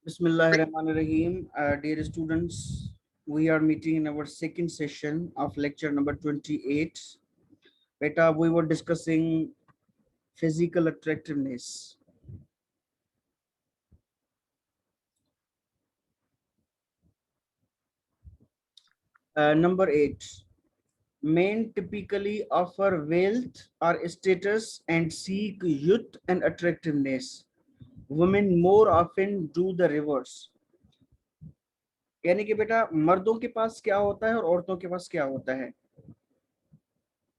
Bismillahirrahmanirrahim. Dear students, we are meeting in our second session of lecture number 28. Beta, we were discussing physical attractiveness. Number 8. Men typically offer wealth or status and seek youth and attractiveness. Women more often do the reverse. यानी कि बेटा मर्दों के पास क्या होता है और औरतों के पास क्या होता है।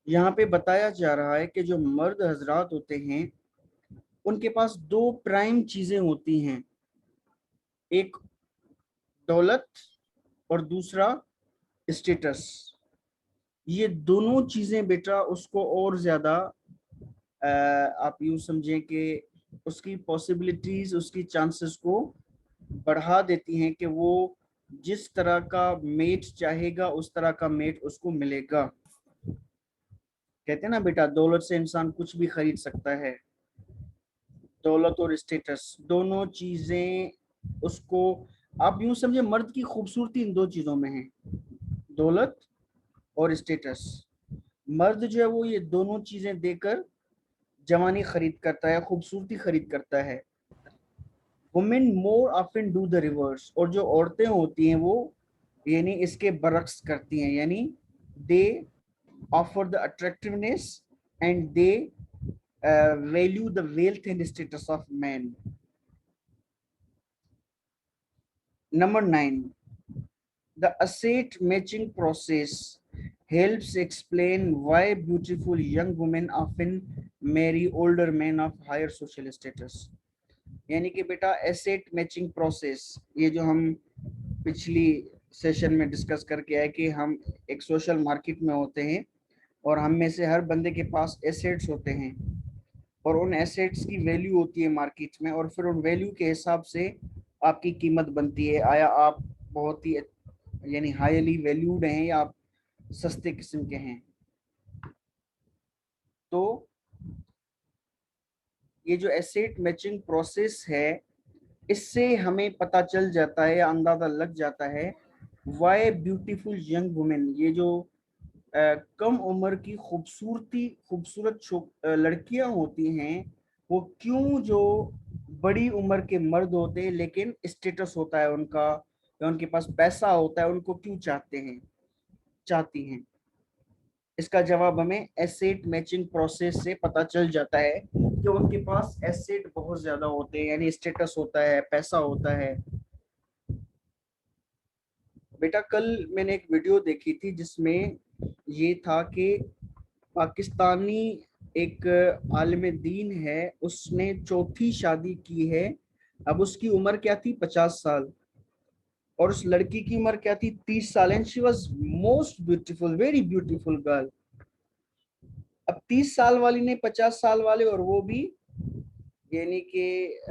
यहाँ पे बताया जा रहा है कि जो मर्द हजरात होते हैं उनके पास दो प्राइम चीजें होती हैं, एक दौलत और दूसरा स्टेटस। ये दोनों चीजें बेटा उसको और ज्यादा आप यूं समझें कि उसकी पॉसिबिलिटीज, उसकी चांसेस को बढ़ा देती हैं कि वो जिस तरह का मेट चाहेगा उस तरह का मेट उसको मिलेगा। कहते हैं ना बेटा, दौलत से इंसान कुछ भी खरीद सकता है। दौलत और स्टेटस दोनों चीजें उसको, आप यूं समझे मर्द की खूबसूरती इन दो चीजों में है, दौलत और स्टेटस। मर्द जो है वो ये दोनों चीजें देकर जवानी खरीद करता है, खूबसूरती खरीद करता है। Women more often do the reverse, और जो औरतें होती हैं वो यानी इसके बरक्स करती हैं, यानी दे offer the attractiveness and they value the wealth and status of man. Number 9, the asset matching process helps explain why beautiful young women often marry older men of higher social status. यानी कि बेटा asset matching process, ये जो हम पिछली session में discuss करके आए कि हम एक सोशल मार्केट में होते हैं और हम में से हर बंदे के पास एसेट्स होते हैं और उन एसेट्स की वैल्यू होती है मार्केट में, और फिर उन वैल्यू के हिसाब से आपकी कीमत बनती है। आया आप बहुत ही यानी हाईली वैल्यूड हैं या आप सस्ते किस्म के हैं। तो ये जो एसेट मैचिंग प्रोसेस है, इससे हमें पता चल जाता है या अंदाजा लग जाता है वाई ब्यूटीफुल यंग वुमेन, ये जो कम उम्र की खूबसूरत लड़कियां होती हैं, वो क्यों जो बड़ी उम्र के मर्द होते हैं लेकिन स्टेटस होता है उनका या उनके पास पैसा होता है, उनको क्यों चाहती हैं। इसका जवाब हमें एसेट मैचिंग प्रोसेस से पता चल जाता है कि उनके पास एसेट बहुत ज्यादा होते हैं, यानी स्टेटस होता है, पैसा होता है। बेटा कल मैंने एक वीडियो देखी थी जिसमें ये था कि पाकिस्तानी एक आलिम दीन है, उसने चौथी शादी की है। अब उसकी उम्र क्या थी, 50 साल, और उस लड़की की उम्र क्या थी, 30 साल, and she was most beautiful, very beautiful girl. अब 30 साल वाली ने 50 साल वाले, और वो भी यानी कि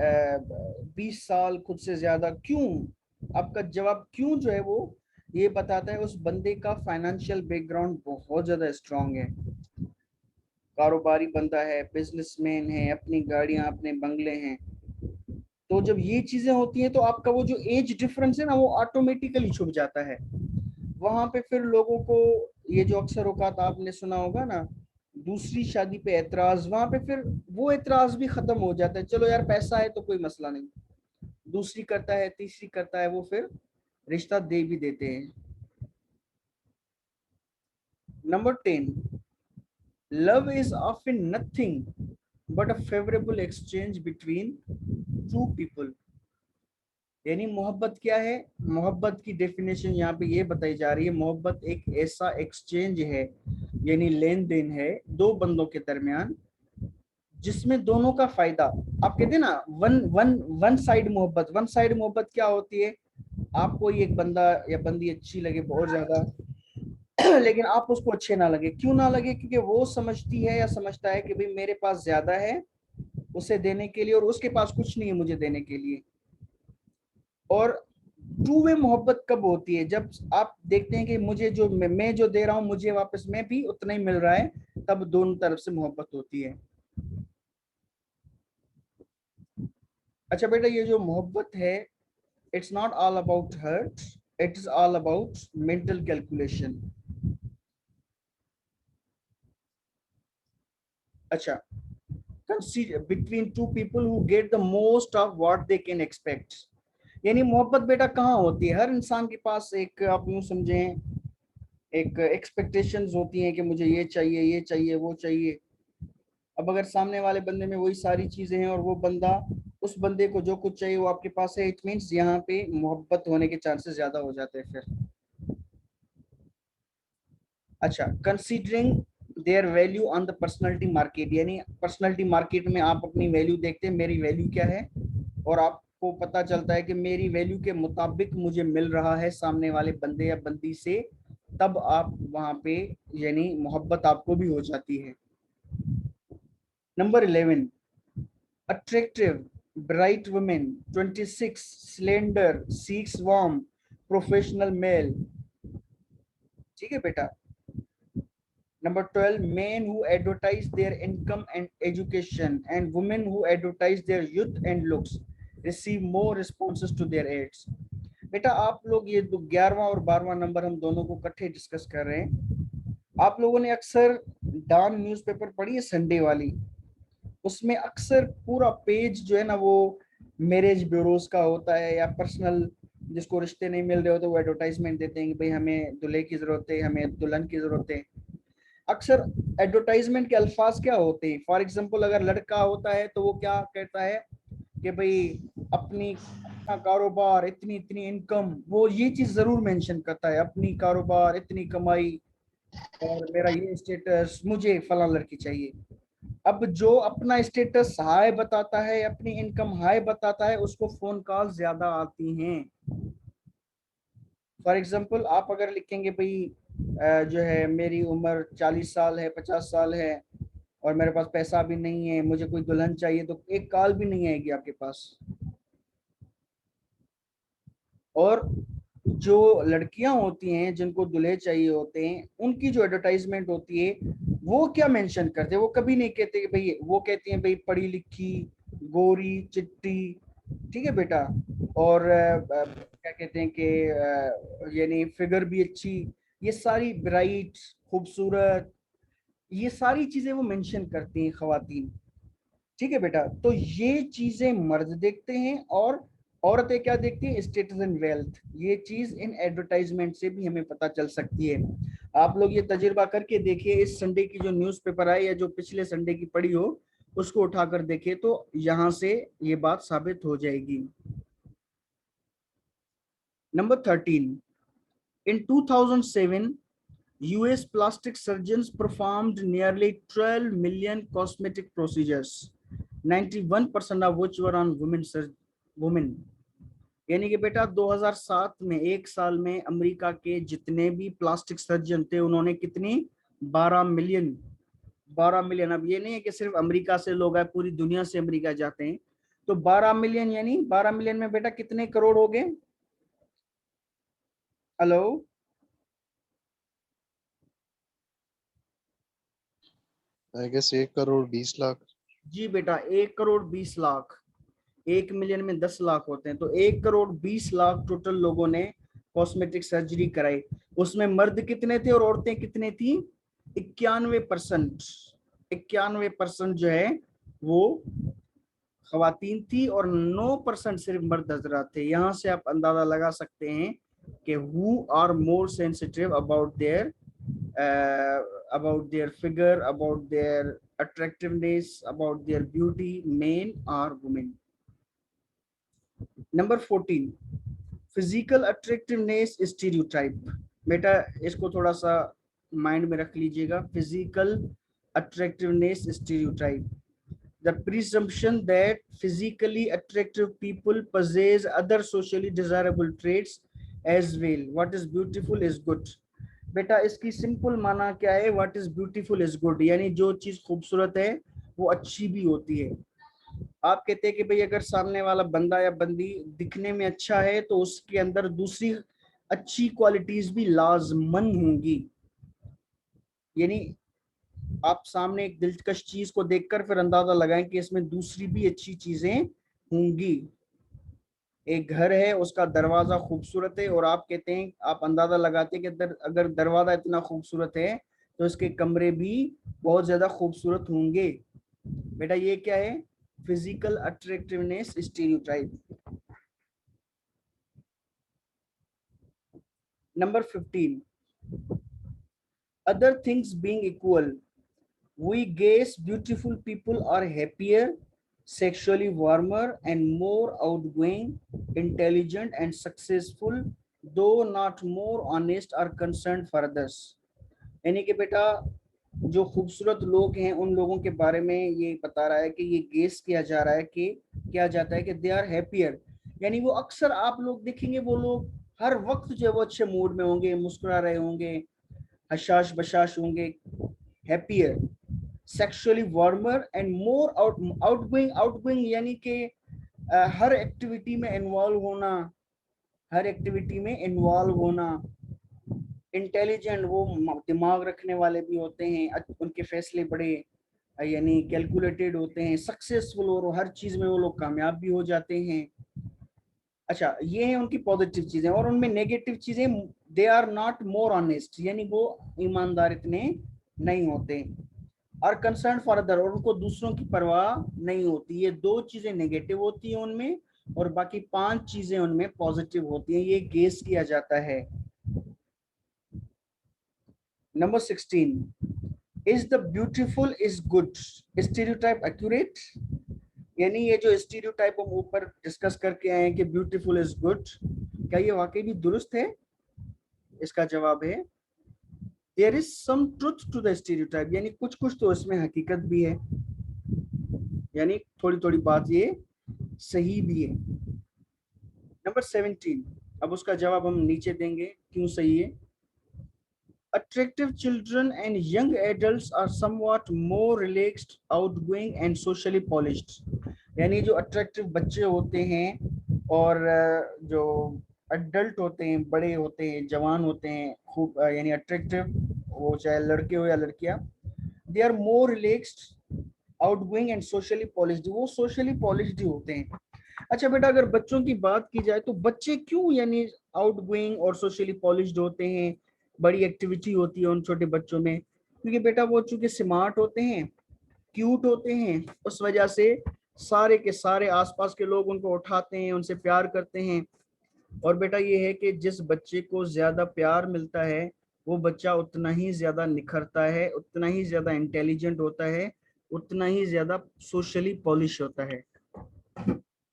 20 साल खुद से ज्यादा, क्यों? आपका जवाब क्यों जो है वो ये बताता है उस बंदे का फाइनेंशियल बैकग्राउंड बहुत ज्यादा स्ट्रांग है, कारोबारी बंदा है, बिजनेसमैन है, अपनी गाड़ियां अपने बंगले हैं। तो जब ये चीजें होती हैं तो आपका वो जो एज डिफरेंस है ना, वो ऑटोमेटिकली छुप जाता है वहां पे। फिर लोगों को ये जो अक्सर औकात आपने सुना होगा ना, दूसरी शादी पे एतराज, वहां पे फिर वो एतराज भी खत्म हो जाता है। चलो यार पैसा है तो कोई मसला नहीं, दूसरी करता है, तीसरी करता है, वो फिर रिश्ता दे भी देते हैं। Number 10, love is often nothing but a favourable exchange between two people. यानी मोहब्बत क्या है? मोहब्बत की डेफिनेशन यहाँ पे ये बताई जा रही है, मोहब्बत एक ऐसा एक्सचेंज है, यानी लेन देन है दो बंदों के दरमियान जिसमें दोनों का फायदा। आप कहते हैं ना वन वन वन साइड मोहब्बत। वन साइड मोहब्बत क्या होती है? आपको ये एक बंदा या बंदी अच्छी लगे बहुत ज्यादा लेकिन आप उसको अच्छे ना लगे। क्यों ना लगे? क्योंकि वो समझती है या समझता है कि भाई मेरे पास ज्यादा है उसे देने के लिए और उसके पास कुछ नहीं है मुझे देने के लिए। और टू वे मोहब्बत कब होती है? जब आप देखते हैं कि मुझे जो मैं जो दे रहा हूं मुझे वापस में भी उतना ही मिल रहा है, तब दोनों तरफ से मोहब्बत होती है। अच्छा बेटा, ये जो मोहब्बत है It's not all about hurt, it is all about mental calculation. Acha, consider between two people who get the most of what they can expect. यानी मोहब्बत बेटा कहाँ होती है? हर इंसान के पास एक, आप यूं समझें, एक एक्सपेक्टेशंस होती हैं कि मुझे ये चाहिए, ये चाहिए, वो चाहिए। अब अगर सामने वाले बंदे में वही सारी चीजें हैं और वो बंदा, उस बंदे को जो कुछ चाहिए वो आपके पास है, इट मीन्स यहाँ पे मोहब्बत होने के चांसेस ज्यादा हो जाते हैं फिर। अच्छा, considering their value on the personality market, यानी पर्सनालिटी मार्केट में आप अपनी वैल्यू देखते हैं, मेरी वैल्यू क्या है, और आपको पता चलता है कि मेरी वैल्यू के मुताबिक मुझे मिल रहा है सामने वाले बंदे या बंदी से, तब आप वहां पे, यानी मोहब्बत आपको भी हो जाती है। Number 11, attractive, bright woman, 26, slender, seeks warm, professional male। ठीक है बेटा। Number 12, men who advertise their income and education and women who advertise their youth and looks receive more responses to their ads। बेटा आप लोग ये 11वां और 12वां number हम दोनों को इकट्ठे डिस्कस कर रहे हैं। आप लोगों ने अक्सर डॉन न्यूज़पेपर पढ़ी है, संडे वाली? उसमें अक्सर पूरा पेज जो है ना वो मैरिज ब्यूरोज का होता है, या पर्सनल, जिसको रिश्ते नहीं मिल रहे होते वो एडवर्टाइजमेंट देते हैं कि भाई हमें दूल्हे की जरूरत है, हमें दुल्हन की जरूरत है। अक्सर एडवर्टाइजमेंट के अल्फाज क्या होते हैं? फॉर एग्जांपल अगर लड़का होता है तो वो क्या कहता है कि भाई अपनी, अपना कारोबार, इतनी इतनी इनकम, वो ये चीज जरूर मेंशन करता है, अपनी कारोबार, इतनी कमाई, और मेरा ये स्टेटस, मुझे फला लड़की चाहिए। अब जो अपना स्टेटस हाई बताता है, अपनी इनकम हाई बताता है, उसको फोन कॉल ज्यादा आती हैं। फॉर एग्जांपल आप अगर लिखेंगे भाई जो है मेरी उम्र 40 साल है, 50 साल है, और मेरे पास पैसा भी नहीं है, मुझे कोई दुल्हन चाहिए, तो एक कॉल भी नहीं आएगी आपके पास। और जो लड़कियां होती हैं जिनको दुल्हे चाहिए होते हैं, उनकी जो एडवर्टाइजमेंट होती है वो क्या मेंशन करते हैं? वो कभी नहीं कहते कि भाई, वो कहती हैं भाई पढ़ी लिखी, गोरी चिट्टी, ठीक है बेटा, और क्या कहते हैं कि यानी फिगर भी अच्छी, ये सारी ब्राइट, खूबसूरत, ये सारी चीजें वो मेंशन करती हैं खवातीन। ठीक है बेटा, तो ये चीजें मर्द देखते हैं, और औरतें क्या देखती हैं? Status and wealth. ये चीज इन एडवर्टाइजमेंट से भी हमें पता चल सकती है। आप लोग ये तजुर्बा करके देखिए, इस संडे की जो न्यूज़पेपर आई या जो पिछले संडे की पड़ी हो, उसको उठाकर देखिए, तो यहां से ये बात साबित हो जाएगी। Number 13, in 2007, US plastic surgeons performed nearly 12 million cosmetic procedures, 91% of which were on women। यानी कि बेटा 2007 में, एक साल में अमेरिका के जितने भी प्लास्टिक सर्जन थे, उन्होंने कितनी, 12 मिलियन। 12 मिलियन। अब ये नहीं है कि सिर्फ अमेरिका से लोग आए, पूरी दुनिया से अमेरिका जाते हैं, तो 12 मिलियन, यानी 12 मिलियन में बेटा कितने करोड़ हो गए? Hello? I guess 1 crore 20 lakh. जी बेटा, 1 करोड़ 20 लाख। 1 मिलियन में 10 लाख होते हैं, तो 1 करोड़ 20 लाख टोटल लोगों ने कॉस्मेटिक सर्जरी कराई। उसमें मर्द कितने थे और औरतें कितने थी? 91%। 91% जो है वो खवातीन थी, और 9% सिर्फ मर्द हजरात थे। यहां से आप अंदाजा लगा सकते हैं कि who are more sensitive about their figure, about their attractiveness, about their beauty, men or women। Number 14, physical attractiveness stereotype. बेटा इसको थोड़ा सा माइंड में रख लीजिएगा, physical attractiveness stereotype, the presumption that physically attractive people possess other socially desirable traits as well। what is beautiful is good। बेटा इसकी simple माना क्या है? what is beautiful is good, यानी जो चीज खूबसूरत है वो अच्छी भी होती है। आप कहते हैं कि भाई अगर सामने वाला बंदा या बंदी दिखने में अच्छा है, तो उसके अंदर दूसरी अच्छी क्वालिटीज भी लाजमन होंगी। यानी आप सामने एक दिलकश चीज को देखकर फिर अंदाजा लगाएं कि इसमें दूसरी भी अच्छी चीजें होंगी। एक घर है, उसका दरवाजा खूबसूरत है और आप कहते हैं, आप अंदाजा लगाते हैं कि अगर दरवाजा इतना खूबसूरत है तो इसके कमरे भी बहुत ज्यादा खूबसूरत होंगे। बेटा ये क्या है? Physical attractiveness stereotype. Number 15, other things being equal, we guess beautiful people are happier, sexually warmer, and more outgoing, intelligent, and successful, though not more honest or concerned for others. यानी कि बेटा जो खूबसूरत लोग हैं उन लोगों के बारे में ये बता रहा है कि ये गेस किया जा रहा है कि क्या जाता है कि दे आर हैप्पियर, यानी वो अक्सर आप लोग देखेंगे वो लोग हर वक्त जो है वो अच्छे मूड में होंगे, मुस्कुरा रहे होंगे, हशाश बशाश होंगे, happier, sexually warmer and more outgoing, outgoing यानी कि हर एक्टिविटी में इन्वॉल्व होना, हर एक्टिविटी में इन्वॉल्व होना, इंटेलिजेंट, वो दिमाग रखने वाले भी होते हैं, उनके फैसले बड़े यानी कैलकुलेटेड होते हैं, सक्सेसफुल और हर चीज में वो लोग कामयाब भी हो जाते हैं। अच्छा, ये है उनकी पॉजिटिव चीजें। और उनमें नेगेटिव चीजें, they are not more honest, यानी वो ईमानदार इतने नहीं होते, और कंसर्न फॉर अदर, और उनको दूसरों की परवाह नहीं होती। ये दो चीजें नेगेटिव होती हैं उनमें और बाकी 5 चीजें उनमें पॉजिटिव होती हैं, ये गेस किया जाता है। Number 16, is the beautiful is good stereotype accurate? यानी ये जो स्टीरियोटाइप हम ऊपर डिस्कस करके आए हैं कि ब्यूटीफुल इज गुड, क्या ये वाकई भी दुरुस्त है? इसका जवाब है there is some truth to the stereotype, यानी कुछ कुछ तो इसमें हकीकत भी है, यानी थोड़ी थोड़ी बात ये सही भी है। नंबर 17, अब उसका जवाब हम नीचे देंगे क्यों सही है। Attractive children and young adults are somewhat more relaxed, outgoing and socially polished. यानी जो अट्रैक्टिव बच्चे होते हैं और जो अडल्ट होते हैं, बड़े होते हैं, जवान होते हैं, खूब यानी अट्रैक्टिव, वो चाहे लड़के हो या लड़कियां, they are more relaxed, outgoing and socially polished, वो सोशली पॉलिश्ड ही होते हैं। अच्छा बेटा, अगर बच्चों की बात की जाए तो बच्चे क्यों यानी आउटगोइंग और सोशली पॉलिश्ड होते हैं, बड़ी एक्टिविटी होती है उन छोटे बच्चों में? क्योंकि बेटा वो चूंकि स्मार्ट होते हैं, क्यूट होते हैं, उस वजह से सारे के सारे आसपास के लोग उनको उठाते हैं, उनसे प्यार करते हैं। और बेटा ये है कि जिस बच्चे को ज्यादा प्यार मिलता है वो बच्चा उतना ही ज्यादा निखरता है, उतना ही ज्यादा इंटेलिजेंट होता है, उतना ही ज्यादा सोशली पॉलिश होता है।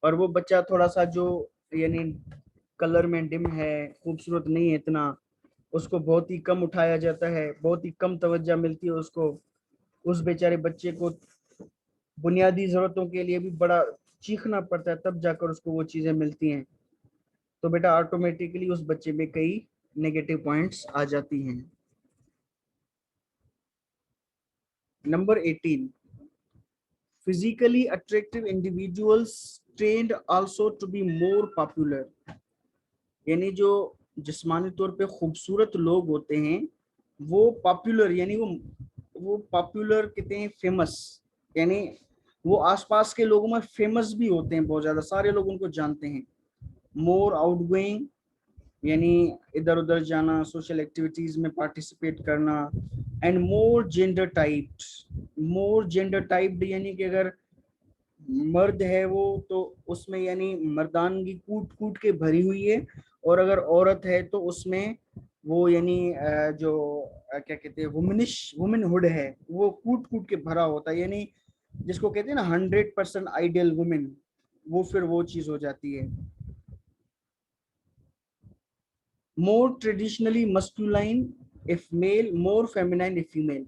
और वो बच्चा थोड़ा सा जो यानी कलर में डिम है, खूबसूरत नहीं है इतना, उसको बहुत ही कम उठाया जाता है, बहुत ही कम तवज्जो मिलती है उसको। उस बेचारे बच्चे को बुनियादी जरूरतों के लिए भी बड़ा चीखना पड़ता है, तब जाकर उसको वो चीजें मिलती हैं। तो बेटा ऑटोमेटिकली उस बच्चे में कई नेगेटिव पॉइंट्स आ जाती हैं। Number 18, physically attractive individuals trend also to be more popular. यानी जो जिस्मानी तौर पे खूबसूरत लोग होते हैं वो पॉपुलर, यानी वो पॉपुलर कहते हैं फेमस, यानी वो आसपास के लोगों में फेमस भी होते हैं, बहुत ज्यादा सारे लोग उनको जानते हैं। मोर आउटगोइंग, यानी इधर उधर जाना, सोशल एक्टिविटीज में पार्टिसिपेट करना, and more gender typed, more gender typed यानी कि अगर मर्द है वो तो उसमें यानी मर्दानगी कूट कूट के भरी हुई है, और अगर औरत है तो उसमें वो यानी जो क्या कहते हैं वुमनिश, वुमेनहुड है, वो कूट कूट के भरा होता है, यानी जिसको कहते हैं ना 100% आइडियल वुमेन, वो फिर वो चीज हो जाती है। More traditionally masculine if male, more feminine if female,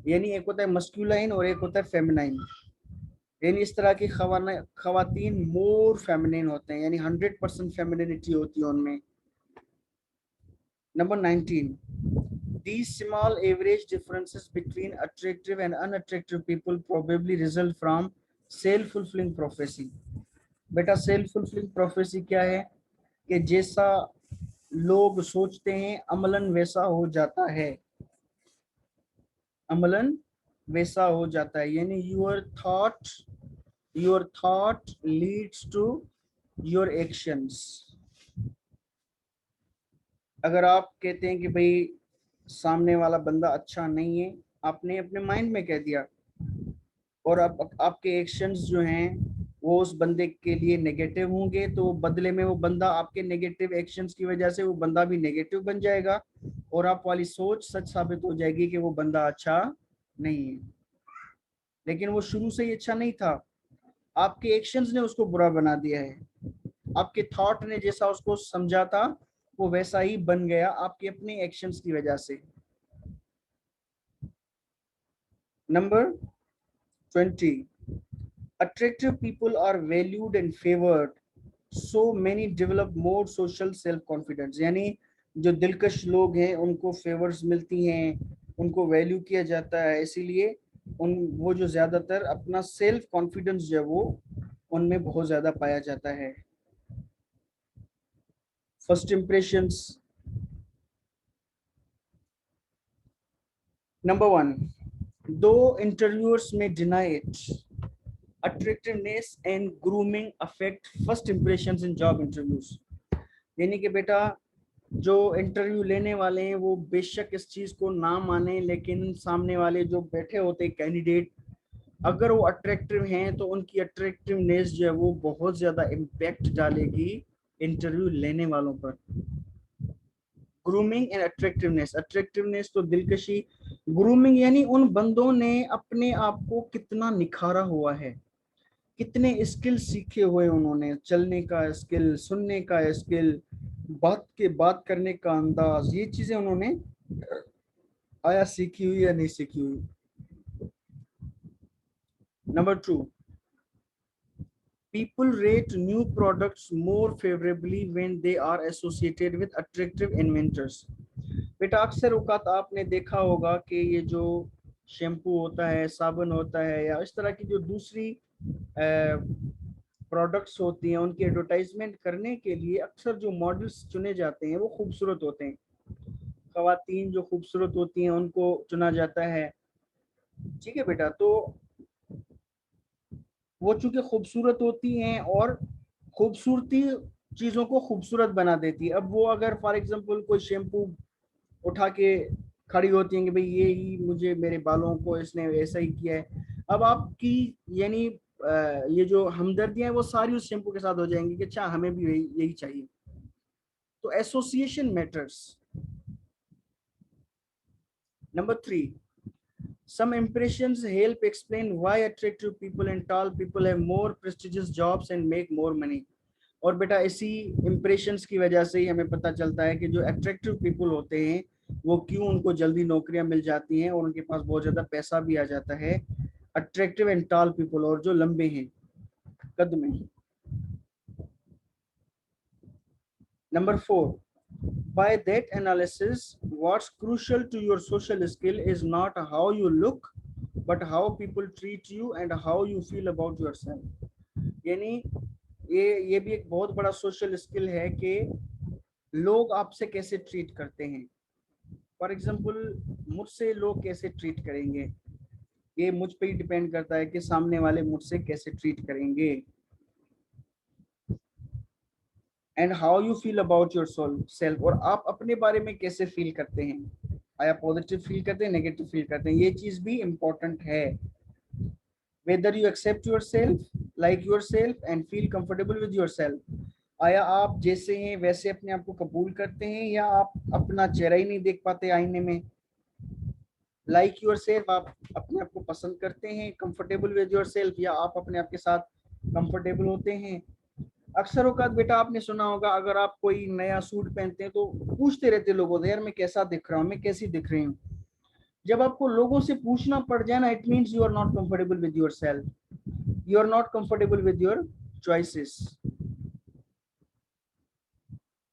यानी एक होता है मस्कुलाइन और एक होता है फेमिनाइन, यानी इस तरह की खवातीन मोर फेमिनिन होते हैं, यानी 100% फेमिनिनिटी होती है उनमें। Number 19, these small average differences between attractive and unattractive people probably result from self fulfilling prophecy। बेटा सेल्फ फुलफिलिंग प्रोफेसी क्या है कि जैसा लोग सोचते हैं अमलन वैसा हो जाता है, अमलन वैसा हो जाता है, यानी your thought leads to your actions. अगर आप कहते हैं कि भाई सामने वाला बंदा अच्छा नहीं है, आपने अपने माइंड में कह दिया, और अब आपके एक्शंस जो हैं वो उस बंदे के लिए नेगेटिव होंगे, तो बदले में वो बंदा आपके नेगेटिव एक्शंस की वजह से वो बंदा भी नेगेटिव बन जाएगा, और आप वाली सोच सच साबित हो जाएगी कि वो बंदा अच्छा नहीं है। लेकिन वो शुरू से ही अच्छा नहीं था, आपके एक्शंस ने उसको बुरा बना दिया है। आपके थॉट ने जैसा उसको समझा था वो वैसा ही बन गया आपके अपने एक्शंस की वजह से। Number 20, attractive people are valued and favored, so many develop more social self confidence। यानी जो दिलकश लोग हैं उनको फेवर्स मिलती हैं, उनको वैल्यू किया जाता है, इसीलिए वो जो ज्यादातर अपना सेल्फ कॉन्फिडेंस जो है वो उनमें बहुत ज्यादा पाया जाता है। First impressions. नंबर 1, दो इंटरव्यूअर्स में deny it, attractiveness and grooming affect first impressions in job interviews। यानी कि बेटा जो इंटरव्यू लेने वाले हैं वो बेशक इस चीज को ना माने, लेकिन सामने वाले जो बैठे होते हैं कैंडिडेट, अगर वो अट्रैक्टिव हैं तो उनकी अट्रैक्टिवनेस जो है वो बहुत ज्यादा इम्पैक्ट डालेगी इंटरव्यू लेने वालों पर। ग्रूमिंग एंड अट्रैक्टिवनेस, अट्रैक्टिवनेस तो दिलकशी, ग्रूमिंग यानी उन बंदों ने अपने आप को कितना निखारा हुआ है, कितने स्किल सीखे हुए उन्होंने, चलने का स्किल, सुनने का स्किल, बात करने का अंदाज, ये चीजें उन्होंने आया सीखी हुई या नहीं सीखी हुई। Number 2, people rate new products more favorably when they are associated with attractive inventors। बेटा अक्सर औकात आपने देखा होगा कि ये जो शैम्पू होता है, साबुन होता है, या इस तरह की जो दूसरी प्रोडक्ट्स होती हैं, उनकी एडवर्टाइजमेंट करने के लिए अक्सर जो मॉडल्स चुने जाते हैं वो खूबसूरत होते हैं। खवातीन जो खूबसूरत होती हैं उनको चुना जाता है। ठीक है बेटा, तो वो चूंकि खूबसूरत होती हैं और खूबसूरती चीजों को खूबसूरत बना देती है। अब वो अगर फॉर एग्जांपल कोई शैम्पू उठा के खड़ी होती हैं कि भाई ये ही मुझे, मेरे बालों को इसने ऐसा ही किया है, अब आपकी यानी ये जो हमदर्दियां हैं वो सारी उस शैम्पू के साथ हो जाएंगी कि अच्छा हमें भी यही यही चाहिए। तो association matters. Number 3, some impressions help explain why attractive people and tall people have more prestigious jobs and make more money। और बेटा इसी इंप्रेशंस की वजह से ही हमें पता चलता है कि जो अट्रैक्टिव पीपल होते हैं वो क्यों उनको जल्दी नौकरियां मिल जाती हैं और उनके पास बहुत ज्यादा पैसा भी आ जाता है। अट्रैक्टिव एंड टॉल पीपल, और जो लंबे हैं कद में। Number 4, by that analysis what's crucial to your social skill is not how you look but how people treat you and how you feel about yourself। यानी ये भी एक बहुत बड़ा सोशल स्किल है कि लोग आपसे कैसे ट्रीट करते हैं। फॉर एग्जाम्पल मुझसे लोग कैसे ट्रीट करेंगे, ये मुझ पे ही डिपेंड करता है कि सामने वाले मुझसे कैसे ट्रीट करेंगे। And how you feel about your self, और आप अपने बारे में कैसे फील करते हैं, आया पॉजिटिव फील करते हैं, नेगेटिव फील करते हैं, ये चीज भी इम्पोर्टेंट है। Whether you accept yourself, like yourself and feel comfortable with yourself, आया आप जैसे हैं वैसे अपने आप को कबूल करते हैं, या आप अपना चेहरा ही नहीं देख पाते आईने में। लाइक योर सेल्फ, आप अपने आप को पसंद करते हैं, कंफर्टेबल विद योर सेल्फ, या आप अपने आप के साथ कंफर्टेबल होते हैं। अक्सर औकात बेटा आपने सुना होगा, अगर आप कोई नया सूट पहनते हैं तो पूछते रहते लोगों से, यार मैं कैसा दिख रहा हूँ, मैं कैसी दिख रही हूँ। जब आपको लोगों से पूछना पड़ जाए ना, it means you are not comfortable with yourself, you are not comfortable with your choices.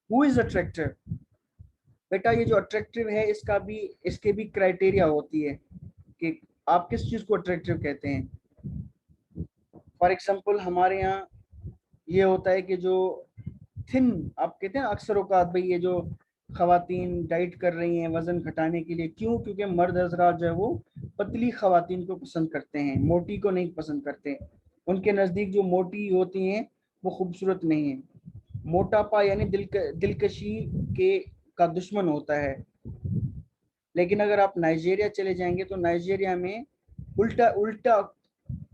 Who is attractive, बेटा ये जो अट्रैक्टिव है इसका भी, इसके भी क्राइटेरिया होती है कि आप किस चीज को अट्रैक्टिव कहते हैं। फॉर एग्जाम्पल हमारे यहाँ ये होता है कि जो थिन, आप कहते हैं अक्सर औकात भाई ये जो खवातीन डाइट कर रही हैं वजन घटाने के लिए, क्यों? क्योंकि मर्द हजरात जो है वो पतली खवातीन को पसंद करते हैं, मोटी को नहीं पसंद करते। उनके नजदीक जो मोटी होती हैं वो खूबसूरत नहीं है। मोटापा यानी दिलकशी के का दुश्मन होता है। लेकिन अगर आप नाइजीरिया चले जाएंगे तो नाइजीरिया में उल्टा उल्टा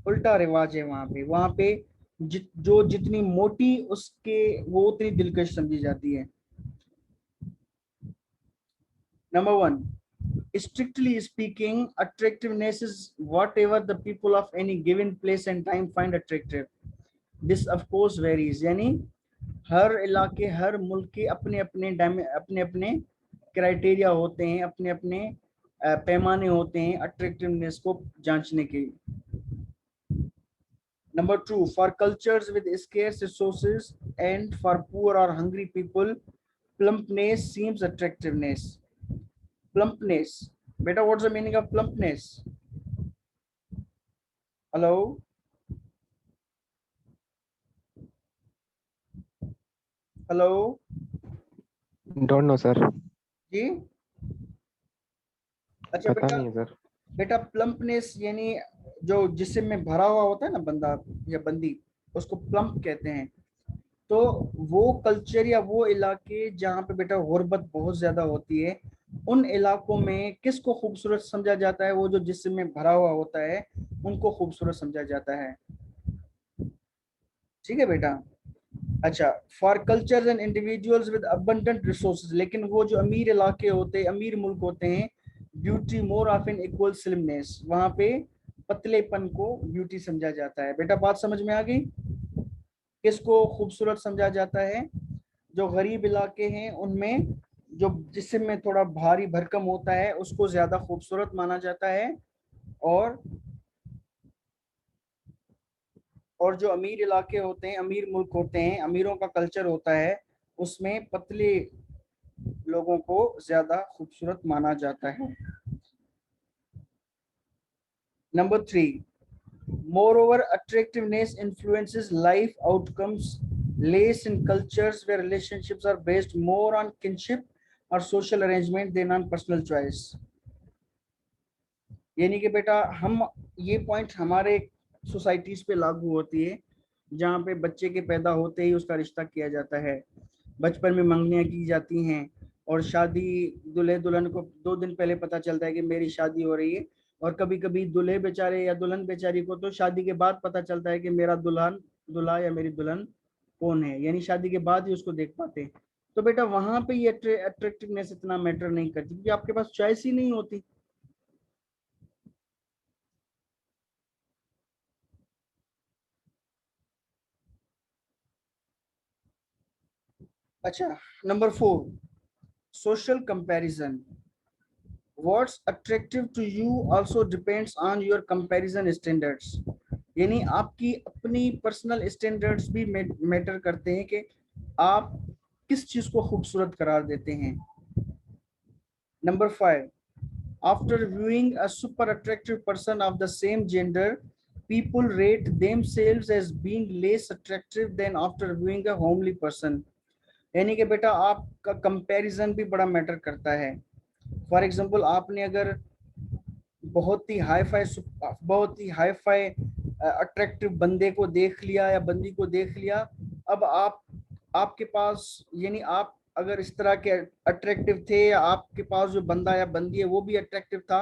उल्टा रिवाज है। वहां पे जो जितनी मोटी उसके वो उतनी दिलकश समझी जाती है। Number one, strictly speaking, attractiveness is whatever the people of any given place and time find attractive. This of course varies, यानी हर इलाके हर मुल्क के अपने अपने क्राइटेरिया होते हैं, अपने अपने पैमाने होते हैं अट्रैक्टिवनेस को जांचने के। Number two, for cultures with scarce resources and for poor or hungry people, plumpness seems attractiveness. Plumpness. Beta, what's the meaning of plumpness? Hello? Hello? Don't know sir, जी? अच्छा पता बेटा, नहीं है सर। बेटा प्लम्पनेस यानी जो जिस्म में भरा हुआ होता है ना बंदा या बंदी, उसको प्लम्प कहते हैं। तो वो कल्चर या वो इलाके जहाँ पे बेटा गुर्बत बहुत ज्यादा होती है, उन इलाकों में किसको खूबसूरत समझा जाता है? वो जो जिस्म में भरा हुआ होता है उनको खूबसूरत समझा जाता है। ठीक है बेटा। अच्छा, for cultures and individuals with abundant resources, लेकिन वो जो अमीर इलाके होते हैं, अमीर मुल्क होते हैं, beauty more of in equal slimness, वहां पे पतलेपन को ब्यूटी समझा जाता है। बेटा बात समझ में आ गई? किसको खूबसूरत समझा जाता है? जो गरीब इलाके हैं उनमें जो जिस्म में थोड़ा भारी भरकम होता है उसको ज्यादा खूबसूरत माना जाता है, और जो अमीर इलाके होते हैं, अमीर मुल्क होते हैं, अमीरों का कल्चर होता है, उसमें पतले लोगों को ज्यादा खूबसूरत माना जाता है। Number three, moreover attractiveness influences life outcomes less in cultures where relationships are based more on kinship or social arrangement than on personal choice। यानी कि बेटा हम ये पॉइंट हमारे सोसाइटीज पे लागू होती है जहाँ पे बच्चे के पैदा होते ही उसका रिश्ता किया जाता है, बचपन में मंगनियां की जाती हैं, और शादी दूल्हे दुल्हन को 2 दिन पहले पता चलता है कि मेरी शादी हो रही है। और कभी कभी दूल्हे बेचारे या दुल्हन बेचारी को तो शादी के बाद पता चलता है कि मेरा दूल्हा या मेरी दुल्हन कौन है, यानी शादी के बाद ही उसको देख पाते हैं। तो बेटा वहां पे ये अट्रैक्टिवनेस इतना मैटर नहीं करती क्योंकि आपके पास चॉइस ही नहीं होती। अच्छा, number four, social comparison. What's attractive to you also depends on your comparison standards। यानी आपकी अपनी पर्सनल स्टैंडर्ड्स भी मैटर करते हैं कि आप किस चीज को खूबसूरत करार देते हैं। Number five, after viewing a super attractive person of the same gender, people rate themselves as being less attractive than after viewing a homely person। यानी कि बेटा आपका कंपैरिजन भी बड़ा मैटर करता है। फॉर एग्जाम्पल, आपने अगर बहुत ही हाई फाई बहुत ही हाई फाई अट्रैक्टिव बंदे को देख लिया या बंदी को देख लिया, अब आपके पास, यानी आप अगर इस तरह के अट्रैक्टिव थे या आपके पास जो बंदा या बंदी है वो भी अट्रैक्टिव था,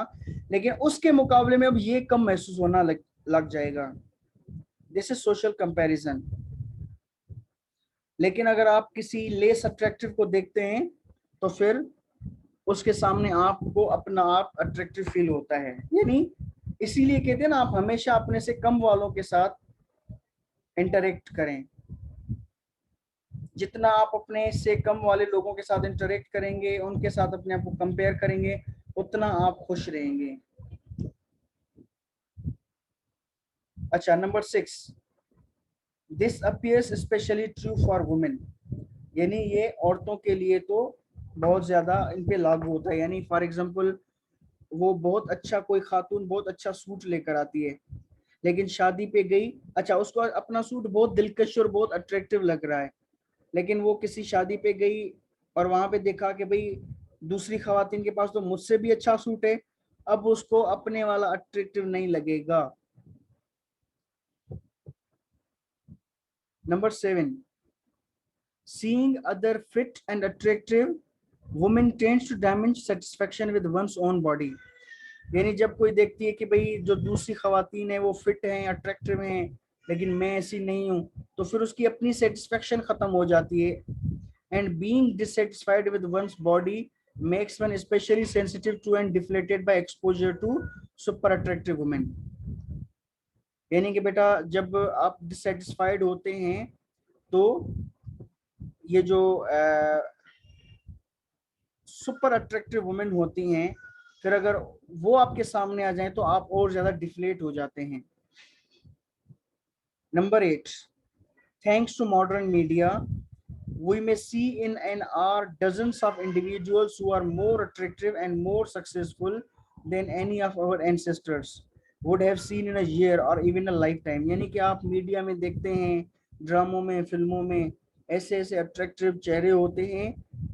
लेकिन उसके मुकाबले में अब ये कम महसूस होना लग जाएगा। This is social comparison. लेकिन अगर आप किसी लेस अट्रैक्टिव को देखते हैं तो फिर उसके सामने आपको अपना आप अट्रैक्टिव फील होता है। यानी इसीलिए कहते हैं ना, आप हमेशा अपने से कम वालों के साथ इंटरेक्ट करें। जितना आप अपने से कम वाले लोगों के साथ इंटरेक्ट करेंगे, उनके साथ अपने आप को कंपेयर करेंगे, उतना आप खुश रहेंगे। अच्छा, number six, this appears specially true for women. यानी ये औरतों के लिए तो बहुत ज्यादा इन पे लागू होता है। यानी फॉर एग्जांपल, वो बहुत अच्छा, कोई खातून बहुत अच्छा सूट लेकर आती है, लेकिन शादी पे गई, अच्छा उसको अपना सूट बहुत दिलकश और बहुत अट्रैक्टिव लग रहा है, लेकिन वो किसी शादी पे गई और वहां पे देखा कि भाई दूसरी खवातीन के पास तो मुझसे भी अच्छा सूट है, अब उसको अपने वाला अट्रैक्टिव नहीं लगेगा। Number 7, seeing other fit and attractive women tends to damage satisfaction with one's own body. यानी जब कोई देखती है कि भाई जो दूसरी खवातीन है वो फिट हैं, अट्रैक्टिव हैं, लेकिन मैं ऐसी नहीं हूँ, तो फिर उसकी अपनी सेटिस्फेक्शन खत्म हो जाती है. And being dissatisfied with one's body makes one especially sensitive to and deflated by exposure to super attractive women. यानी कि बेटा जब आप डिससेटिस्फाइड होते हैं तो ये जो सुपर अट्रैक्टिव वुमेन होती हैं, फिर अगर वो आपके सामने आ जाएं तो आप और ज्यादा डिफ्लेट हो जाते हैं. Number 8, thanks to modern media we may see in an hour dozens of individuals who are more attractive and more successful than any of our ancestors would have seen in a year or even a lifetime. यानी कि आप media में देखते हैं, ड्रामों में, फिल्मों में ऐसे ऐसे अट्रैक्टिव चेहरे होते हैं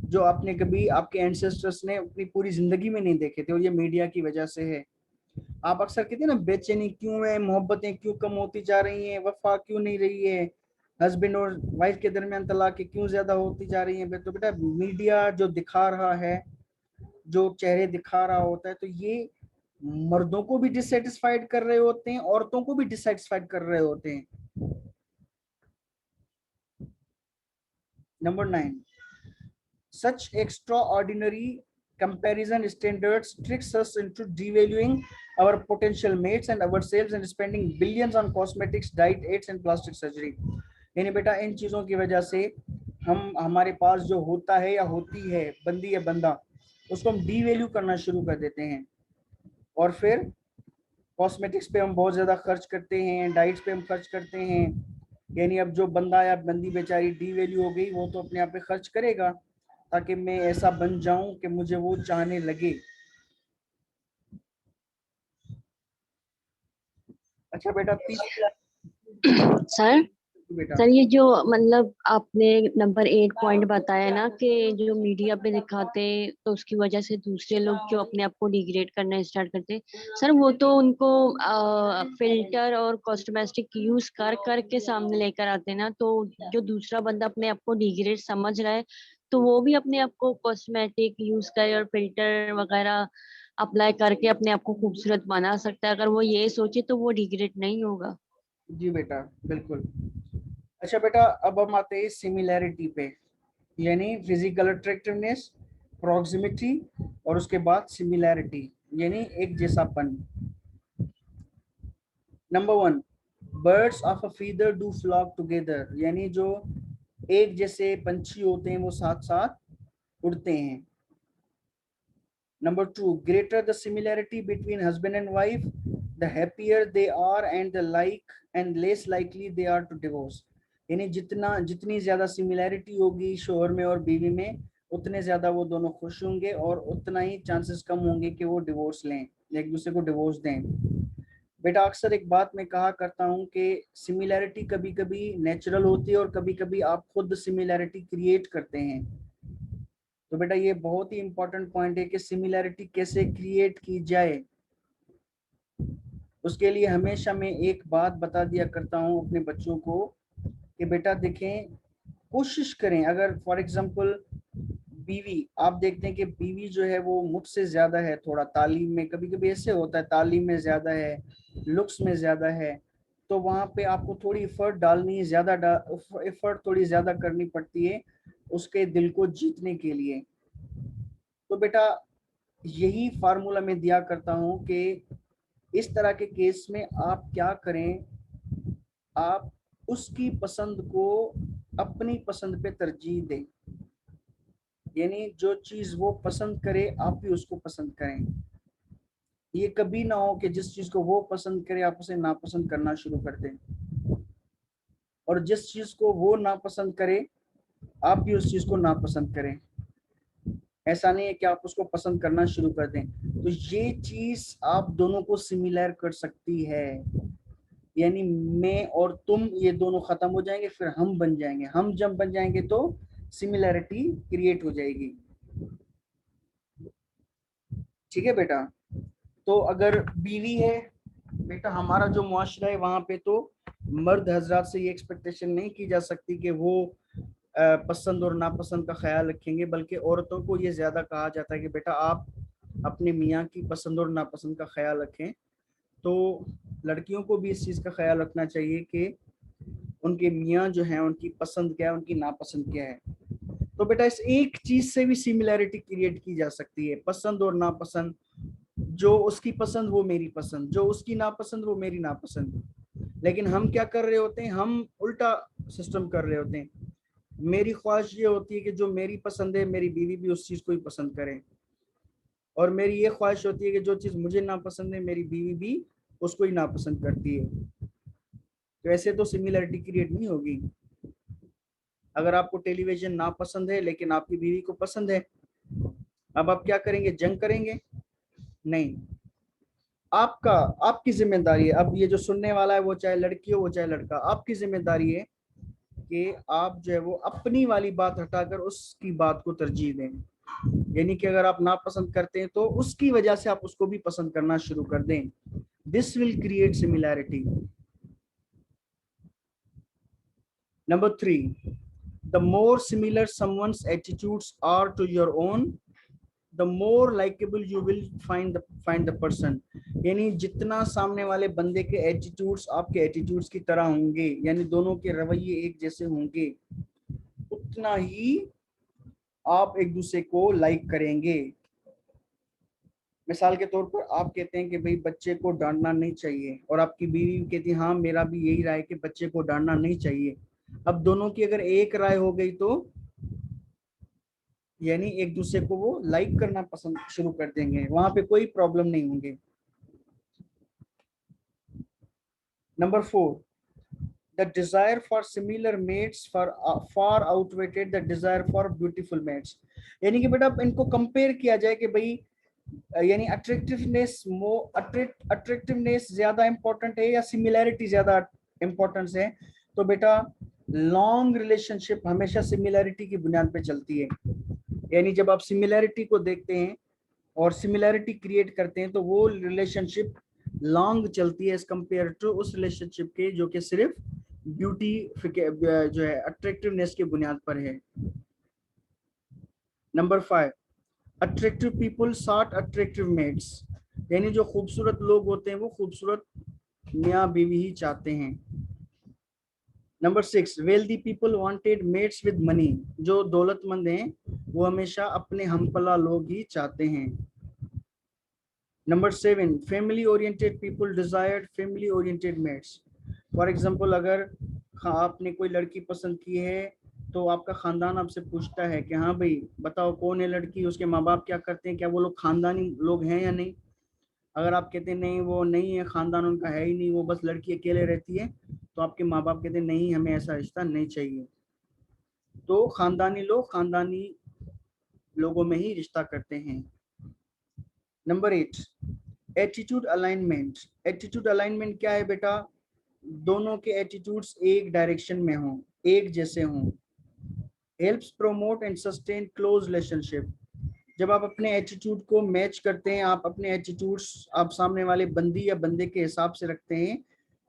जो आपने कभी आपके एंसेस्टर्स ने अपनी पूरी जिंदगी में नहीं देखे थे, और ये मीडिया की वजह से है. आप अक्सर कहते हैं ना बेचैनी क्यों है, मोहब्बतें क्यों कम होती जा रही हैं, वफा क्यों नहीं रही है, हस्बैंड और वाइफ के दरमियान तलाक़ें क्यों ज्यादा होती जा रही हैं. तो बेटा मीडिया जो दिखा रहा है, जो चेहरे दिखा रहा होता है, तो ये मर्दों को भी डिससेटिस्फाइड कर रहे होते हैं, औरतों को भी डिससेटिस्फाइड कर रहे होते हैं. Number 9, such extraordinary comparison standards tricks us into devaluing our potential mates and ourselves and spending billions on cosmetics, diet aids and plastic surgery. यानी बेटा इन चीजों की वजह से हम हमारे पास जो होता है या होती है, बंदी या बंदा, उसको हम डीवैल्यू करना शुरू कर देते हैं, और फिर कॉस्मेटिक्स पे हम बहुत ज्यादा खर्च करते हैं, डाइट्स पे हम खर्च करते हैं. यानी अब जो बंदा या बंदी बेचारी डीवैल्यू हो गई, वो तो अपने आप पे खर्च करेगा ताकि मैं ऐसा बन जाऊं कि मुझे वो चाहने लगे. अच्छा बेटा सर बेटा सर ये जो मतलब आपने नंबर 8 पॉइंट बताया ना कि जो मीडिया पे दिखाते तो उसकी वजह से दूसरे लोग जो अपने आप को डिग्रेड करना स्टार्ट करते, सर वो तो उनको फिल्टर और कॉस्मेटिक यूज कर करके सामने लेकर आते हैं ना, तो जो दूसरा बंदा अपने आप को डिग्रेड समझ रहा है तो वो भी अपने आप को कॉस्मेटिक यूज करे और फिल्टर वगैरह अप्लाई करके अपने आप को खूबसूरत बना सकता है. अगर वो ये सोचे तो वो डिग्रेड नहीं होगा. जी बेटा बिल्कुल. अच्छा बेटा अब हम आते हैं सिमिलैरिटी पे, यानी फिजिकल अट्रैक्टिवनेस, प्रॉक्सिमिटी और उसके बाद सिमिलैरिटी यानी एक जैसापन. Number 1, birds of a feather do flock together, यानी जो एक जैसे पंछी होते हैं वो साथ साथ उड़ते हैं. Number 2, greater the similarity between husband and wife, the happier they are and less likely they are to divorce. यानी जितनी ज्यादा सिमिलैरिटी होगी शोहर में और बीवी में, उतने ज्यादा वो दोनों खुश होंगे और उतना ही चांसेस कम होंगे कि वो डिवोर्स लें, एक दूसरे को डिवोर्स दें. बेटा अक्सर एक बात मैं कहा करता हूँ कि सिमिलैरिटी कभी कभी नेचुरल होती है और कभी कभी आप खुद सिमिलैरिटी क्रिएट करते हैं. तो बेटा ये बहुत ही इंपॉर्टेंट पॉइंट है कि सिमिलैरिटी कैसे क्रिएट की जाए. उसके लिए हमेशा मैं एक बात बता दिया करता हूँ अपने बच्चों को कि बेटा देखें, कोशिश करें, अगर फॉर एग्जांपल बीवी, आप देखते हैं कि बीवी जो है वो मुझसे ज्यादा है थोड़ा तालीम में, कभी कभी ऐसे होता है तालीम में ज्यादा है, लुक्स में ज्यादा है, तो वहां पे आपको थोड़ी एफर्ट डालनी है, एफर्ट थोड़ी ज्यादा करनी पड़ती है उसके दिल को जीतने के लिए. तो बेटा यही फार्मूला मैं दिया करता हूं कि इस तरह के केस में आप क्या करें, आप उसकी पसंद को अपनी पसंद पे तरजीह दें. यानी जो चीज वो पसंद करे आप भी उसको पसंद करें. ये कभी ना हो कि जिस चीज को वो पसंद करे आप उसे नापसंद करना शुरू कर दें, और जिस चीज को वो नापसंद करे आप भी उस चीज को नापसंद करें. ऐसा नहीं है कि आप उसको पसंद करना शुरू कर दें. तो ये चीज आप दोनों को सिमिलर कर सकती है, यानी मैं और तुम ये दोनों खत्म हो जाएंगे, फिर हम बन जाएंगे. हम जब बन जाएंगे तो सिमिलैरिटी क्रिएट हो जाएगी. ठीक है बेटा. तो अगर बीवी है बेटा, हमारा जो मुआशरा है वहां पे तो मर्द हजरात से ये एक्सपेक्टेशन नहीं की जा सकती कि वो पसंद और नापसंद का ख्याल रखेंगे, बल्कि औरतों को ये ज्यादा कहा जाता है कि बेटा आप अपने मियाँ की पसंद और नापसंद का ख्याल रखें। तो लड़कियों को भी इस चीज़ का ख्याल रखना चाहिए कि उनके मियाँ जो हैं उनकी पसंद क्या है, उनकी नापसंद क्या है। तो बेटा इस एक चीज से भी सिमिलैरिटी क्रिएट की जा सकती है, पसंद और नापसंद। जो उसकी पसंद वो मेरी पसंद, जो उसकी नापसंद वो मेरी नापसंद। लेकिन हम क्या कर रहे होते हैं, हम उल्टा सिस्टम कर रहे होते हैं। मेरी ख्वाहिश ये होती है कि जो मेरी पसंद है मेरी बीवी भी उस चीज को ही पसंद करे, और मेरी ये ख्वाहिश होती है कि जो चीज मुझे नापसंद है मेरी बीवी भी उसको ही नापसंद करती है। तो ऐसे तो सिमिलैरिटी क्रिएट नहीं होगी। अगर आपको टेलीविजन नापसंद है लेकिन आपकी बीवी को पसंद है, अब आप क्या करेंगे, जंग करेंगे? नहीं। आपका आपकी जिम्मेदारी है, अब ये जो सुनने वाला है वो चाहे लड़की हो वो चाहे लड़का, आपकी जिम्मेदारी है कि आप जो है वो अपनी वाली बात हटाकर उसकी बात को तरजीह दें। यानी कि अगर आप नापसंद करते हैं तो उसकी वजह से आप उसको भी पसंद करना शुरू कर दें। This will create similarity. Number 3, the more similar someone's attitudes are to your own, the more likable you will find the person। यानी जितना सामने वाले बंदे के एटीट्यूड्स आपके एटीट्यूड्स की तरह होंगे, यानी दोनों के रवैये एक जैसे होंगे, उतना ही आप एक दूसरे को लाइक करेंगे। मिसाल के तौर पर आप कहते हैं कि भाई बच्चे को डांटना नहीं चाहिए, और आपकी बीवी कहती है हाँ मेरा भी यही राय है कि बच्चे को डांटना नहीं चाहिए। अब दोनों की अगर एक राय हो गई तो यानी एक दूसरे को वो लाइक करना पसंद शुरू कर देंगे, वहां पे कोई प्रॉब्लम नहीं होंगे। Number 4, the desire for similar mates far outweighed the desire for beautiful mates। यानी कि बेटा इनको कंपेयर किया जाए कि भाई यानी अट्रैक्टिवनेस ज्यादा इंपॉर्टेंट है या सिमिलैरिटी ज्यादा इंपॉर्टेंस है, तो बेटा लॉन्ग रिलेशनशिप हमेशा सिमिलैरिटी की बुनियाद पे चलती है। यानी जब आप सिमिलैरिटी को देखते हैं और सिमिलैरिटी क्रिएट करते हैं तो वो रिलेशनशिप लॉन्ग चलती है एज कंपेयर टू उस रिलेशनशिप के जो कि सिर्फ ब्यूटी जो है अट्रैक्टिवनेस के बुनियाद पर है। Number 5, attractive people sought attractive mates. यानी जो खूबसूरत लोग होते हैं वो खूबसूरत मियाँ बीवी ही चाहते हैं। Number 6, wealthy people wanted mates with money. जो दौलतमंद हैं वो हमेशा अपने हमपला लोग ही चाहते हैं। Number 7, family oriented people desired family oriented mates. For example अगर आपने कोई लड़की पसंद की है तो आपका खानदान आपसे पूछता है कि हाँ भाई बताओ कौन है लड़की, उसके माँ बाप क्या करते हैं, क्या वो लोग खानदानी लोग हैं या नहीं। अगर आप कहते हैं नहीं वो नहीं है, खानदान उनका है ही नहीं, वो बस लड़की अकेले रहती है, तो आपके माँ बाप कहते हैं नहीं हमें ऐसा रिश्ता नहीं चाहिए। तो खानदानी लोग खानदानी लोगों में ही रिश्ता करते हैं। Number 8, attitude alignment. Attitude alignment क्या है बेटा, दोनों के एटीट्यूड्स एक डायरेक्शन में हों, एक जैसे हों। Helps promote and sustain close relationship. जब आप अपने एटीट्यूड को मैच करते हैं, आप अपने एटीट्यूड्स आप सामने वाले बंदी या बंदे के हिसाब से रखते हैं,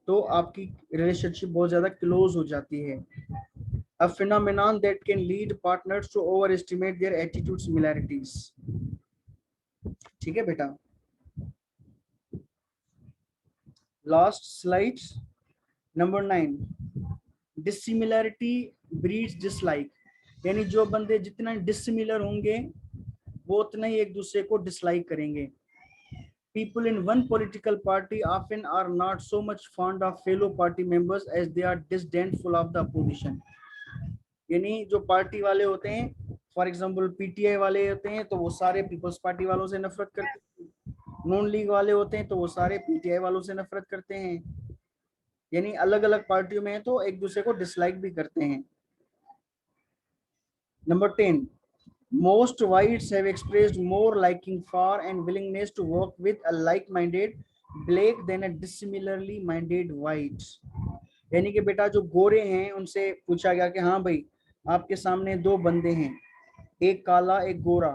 तो आपकी रिलेशनशिप बहुत ज्यादा क्लोज हो जाती है। A phenomenon that can lead partners to overestimate their attitude similarities। ठीक है बेटा, last slide. Number 9, dissimilarity breeds dislike. यानी जो बंदे जितना डिसिमिलर होंगे वो उतना ही एक दूसरे को डिसलाइक करेंगे। People in one political party often are not so much fond of fellow party members as they are disdainful of the opposition। यानी जो पार्टी वाले होते हैं, फॉर एग्जांपल पीटीआई वाले होते हैं तो वो सारे पीपल्स पार्टी वालों से नफरत करते हैं। नॉन लीग वाले होते हैं तो वो सारे पीटीआई वालों से नफरत करते हैं। यानी अलग अलग पार्टियों में तो एक दूसरे को डिसलाइक भी करते हैं। Number 10, most whites have expressed more liking for and willingness to work with a like-minded black than a dissimilarly minded whites। यानी कि बेटा जो गोरे हैं उनसे पूछा गया कि हाँ भाई आपके सामने दो बंदे हैं, एक काला एक गोरा।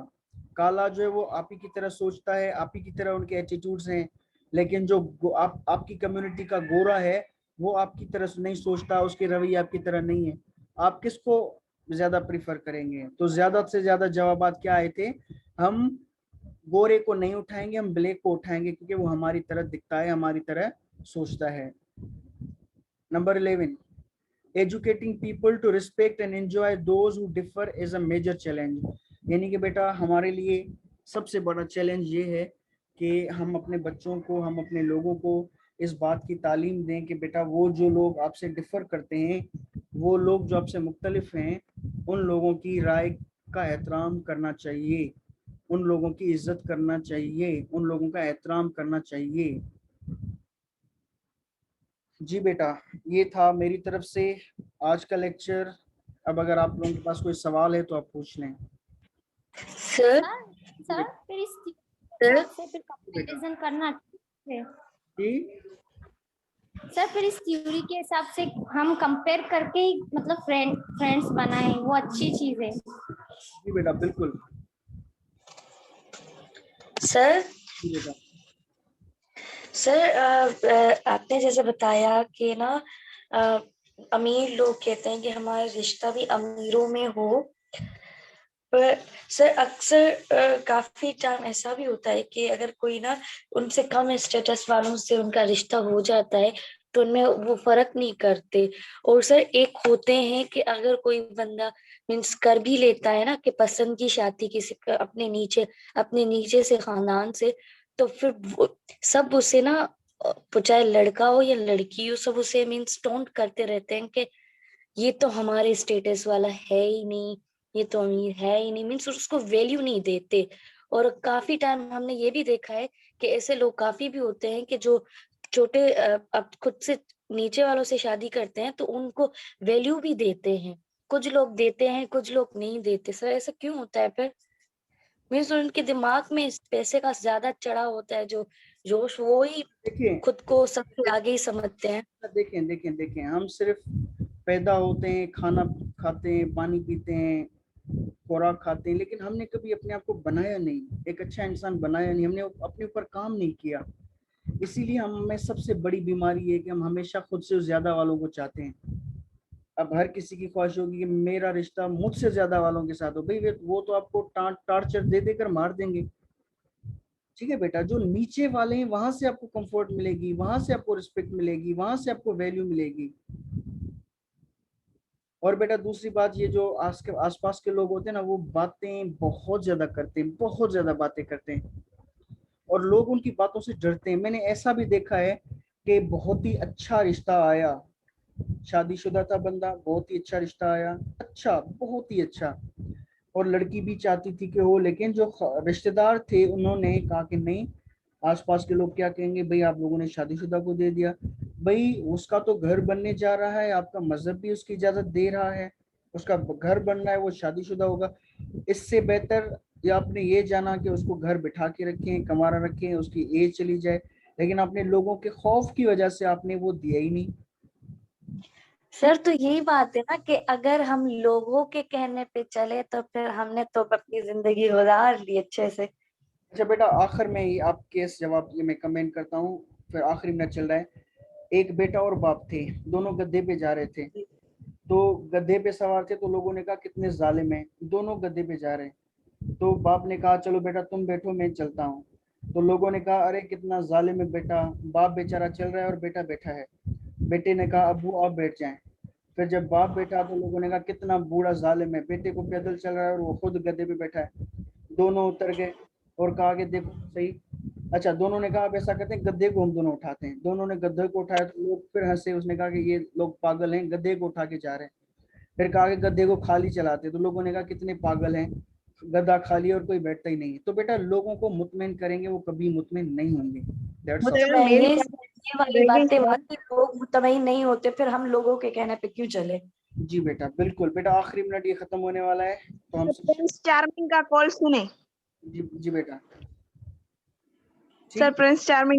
काला जो है वो आप ही की तरह सोचता है, आप ही की तरह उनके एटीट्यूड्स हैं, लेकिन जो आपकी कम्युनिटी का गोरा है वो आपकी तरह नहीं सोचता, उसके रवैया आपकी तरह नहीं है, आप किसको ज्यादा प्रीफर करेंगे? तो ज्यादा से ज्यादा जवाबात क्या आए थे? हम गोरे को नहीं उठाएंगे, हम ब्लैक को उठाएंगे, क्योंकि वो हमारी तरह दिखता है, हमारी तरह सोचता है। Number 11, educating people to respect and enjoy those who differ is a major challenge. यानी कि बेटा हमारे लिए सबसे बड़ा चैलेंज ये है कि हम अपने बच्चों को, हम अपने लोगों को इस बात की तालीम दें कि बेटा वो जो लोग आपसे डिफर करते हैं, वो लोग जो आपसे मुख्तलिफ हैं, उन लोगों की राय का एहतराम करना चाहिए, उन लोगों की इज्जत करना चाहिए, उन लोगों का एहतराम करना चाहिए। जी बेटा, ये था मेरी तरफ से आज का लेक्चर। अब अगर आप लोगों के पास कोई सवाल है तो आप पूछ लें। सर सर फिर इस हिसाब से फिर कंपैरिजन करना है जी सर, फिर इस थ्योरी के हिसाब से हम कंपेयर करके ही मतलब फ्रेंड्स बनाए, वो अच्छी चीज है। जी बेटा बिल्कुल। सर जी बेटा। सर आपने जैसे बताया कि ना अमीर लोग कहते हैं कि हमारा रिश्ता भी अमीरों में हो, पर सर अक्सर काफी टाइम ऐसा भी होता है कि अगर कोई ना उनसे कम स्टेटस वालों से उनका रिश्ता हो जाता है तो उनमें वो फर्क नहीं करते। और सर एक होते हैं कि अगर कोई बंदा मीन्स कर भी लेता है ना कि पसंद की शादी किसी अपने नीचे से खानदान से, तो फिर सब उसे ना चाहे लड़का हो या लड़की हो, सब उसे मीन्स टोंट करते रहते हैं कि ये तो हमारे स्टेटस वाला है ही नहीं, ये तो अमीर है ही नहीं, मीन्स उसको वैल्यू नहीं देते। और काफी टाइम हमने ये भी देखा है कि ऐसे लोग काफी भी होते हैं कि जो छोटे अब खुद से नीचे वालों से शादी करते हैं तो उनको वैल्यू भी देते हैं। कुछ लोग देते हैं, कुछ लोग नहीं देते। सर ऐसा क्यों होता है फिर? मीन्स उनके दिमाग में इस पैसे का ज्यादा चढ़ा होता है, जो जोश वो ही देखिए खुद को सबसे आगे ही समझते हैं। देखें देखें देखें, हम सिर्फ पैदा होते हैं, खाना खाते हैं, पानी पीते हैं, खुराक खाते हैं, लेकिन हमने कभी अपने आप को बनाया नहीं, एक अच्छा इंसान बनाया नहीं, हमने अपने ऊपर काम नहीं किया। इसीलिए हमें सबसे बड़ी बीमारी है कि हम हमेशा खुद से ज्यादा वालों को चाहते हैं। अब हर किसी की ख्वाहिश होगी कि मेरा रिश्ता मुझसे ज्यादा वालों के साथ हो। भाई वो तो आपको टार्चर दे देकर मार देंगे। ठीक है बेटा, जो नीचे वाले हैं वहां से आपको कंफर्ट मिलेगी, वहां से आपको रिस्पेक्ट मिलेगी, वहां से आपको वैल्यू मिलेगी। और बेटा दूसरी बात, ये जो आसपास के लोग होते हैं ना, वो बातें बहुत ज्यादा करते हैं, बहुत ज्यादा बातें करते हैं, और लोग उनकी बातों से डरते हैं। मैंने ऐसा भी देखा है कि बहुत ही अच्छा रिश्ता आया, शादीशुदा था बंदा, बहुत ही अच्छा रिश्ता आया, अच्छा बहुत ही अच्छा, और लड़की भी चाहती थी कि हो, लेकिन जो रिश्तेदार थे उन्होंने कहा कि नहीं, आसपास के लोग क्या कहेंगे, भाई आप लोगों ने शादीशुदा को दे दिया, भाई उसका तो घर बनने जा रहा है, आपका मजहब भी उसकी इजाजत दे रहा है, उसका घर बन रहा है, वो शादीशुदा होगा। इससे बेहतर या आपने ये जाना कि उसको घर बिठा के रखें, कमारा रखें, उसकी एज चली जाए, लेकिन आपने लोगों के खौफ की वजह से आपने वो दिया ही नहीं। सर तो यही बात है ना कि अगर हम लोगों के कहने पे चले तो फिर हमने तो अपनी जिंदगी गुजार ली अच्छे से। अच्छा बेटा, आखिर में ही आपके इस जवाब ये मैं कमेंट करता हूँ, फिर आखिरी मिनट चल रहा है। एक बेटा और बाप थे, दोनों गद्दे पे जा रहे थे, तो गद्दे पे सवार थे, तो लोगों ने कहा कितने जालिम हैं, दोनों गद्दे पे जा रहे हैं। तो बाप ने कहा चलो बेटा तुम बैठो, मैं चलता हूँ। तो लोगों ने कहा अरे कितना जालिम है बेटा, बाप बेचारा चल रहा है और बेटा बैठा है। बेटे ने कहा अब्बू आप बैठ जाएं। फिर जब बाप बैठा तो लोगों ने कहा कितना बूढ़ा जालिम है, बेटे को पैदल चल रहा है और वो खुद गद्दे पे बैठा है। दोनों उतर गए और कहा कि देखो सही। अच्छा, दोनों ने कहा अब ऐसा करते हैं, गद्दे को हम दोनों उठाते हैं। दोनों ने गद्दे को उठाया तो लोग फिर हंसे, उसने कहा कि ये लोग पागल हैं, गद्दे को उठा के जा रहे हैं। फिर कहा कि गद्दे को खाली चलाते, तो लोगों ने कहा कितने पागल हैं, गद्दा खाली और कोई बैठता ही नहीं। तो बेटा लोगों को मुतमिन करेंगे, वो कभी मुतमिन नहीं होंगे। That's all. ये वाली बातें बाकी लोग मुतमईन नहीं होते, फिर हम लोगों के कहने पे क्यों चले? जी बेटा बिल्कुल। बेटा आखिरी मिनट ये खत्म होने वाला है, तो हम प्रिंस चार्मिंग का कॉल सुने। जी बेटा सर, प्रिंस चार्मिंग